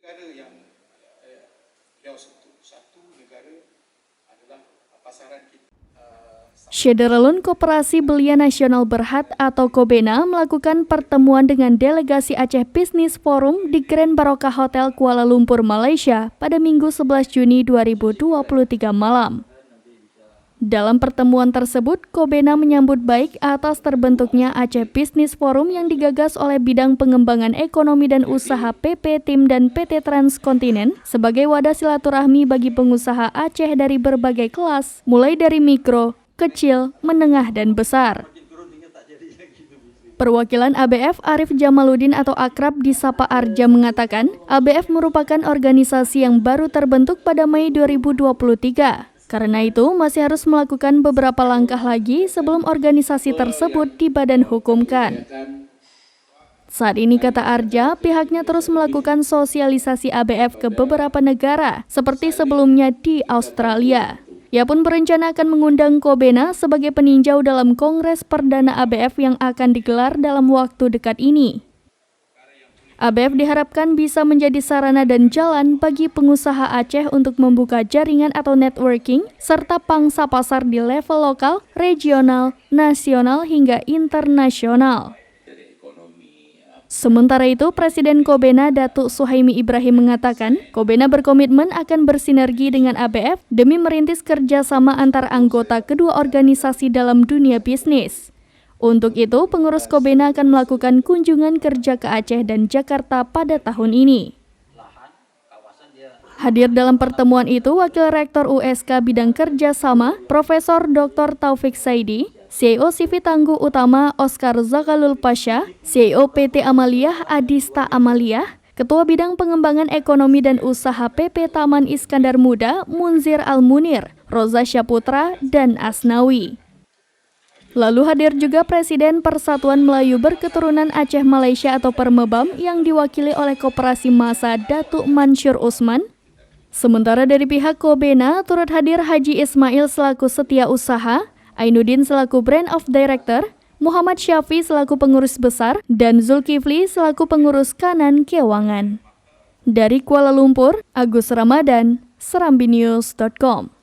Negara yang beliau sebut satu negara adalah pasaran kita. Syederalun Koperasi Belia Nasional Berhad atau Kobena melakukan pertemuan dengan delegasi Aceh Business Forum di Grand Barokah Hotel Kuala Lumpur, Malaysia pada Minggu 11 Juni 2023 malam. Dalam pertemuan tersebut, Kobena menyambut baik atas terbentuknya Aceh Business Forum yang digagas oleh Bidang Pengembangan Ekonomi dan Usaha PP Tim dan PT Transkontinen sebagai wadah silaturahmi bagi pengusaha Aceh dari berbagai kelas, mulai dari mikro, kecil, menengah, dan besar. Perwakilan ABF Arif Jamaluddin atau akrab disapa Arja mengatakan, ABF merupakan organisasi yang baru terbentuk pada Mei 2023. Karena itu, masih harus melakukan beberapa langkah lagi sebelum organisasi tersebut dibadan-hukumkan. Saat ini, kata Arja, pihaknya terus melakukan sosialisasi ABF ke beberapa negara, seperti sebelumnya di Australia. Ia pun berencana akan mengundang Kobena sebagai peninjau dalam Kongres Perdana ABF yang akan digelar dalam waktu dekat ini. ABF diharapkan bisa menjadi sarana dan jalan bagi pengusaha Aceh untuk membuka jaringan atau networking, serta pangsa pasar di level lokal, regional, nasional, hingga internasional. Sementara itu, Presiden Kobena Datuk Suhaimi Ibrahim mengatakan, Kobena berkomitmen akan bersinergi dengan ABF demi merintis kerjasama antar anggota kedua organisasi dalam dunia bisnis. Untuk itu, pengurus Kobena akan melakukan kunjungan kerja ke Aceh dan Jakarta pada tahun ini. Hadir dalam pertemuan itu, Wakil Rektor USK Bidang Kerjasama, Profesor Dr. Taufik Saidi, CEO CV Tangguh Utama Oscar Zagalul Pasha, CEO PT Amaliyah Adista Amaliyah, Ketua Bidang Pengembangan Ekonomi dan Usaha PP Taman Iskandar Muda Munzir Al-Munir, Roza Syaputra, dan Asnawi. Lalu hadir juga Presiden Persatuan Melayu Berketurunan Aceh Malaysia atau Permebam yang diwakili oleh Koperasi Massa Datuk Mansur Usman. Sementara dari pihak Kobena turut hadir Haji Ismail selaku Setia Usaha, Ainuddin selaku Brand of Director, Muhammad Syafi selaku Pengurus Besar, dan Zulkifli selaku Pengurus Kanan Keuangan. Dari Kuala Lumpur, Agus Ramadan, serambinews.com.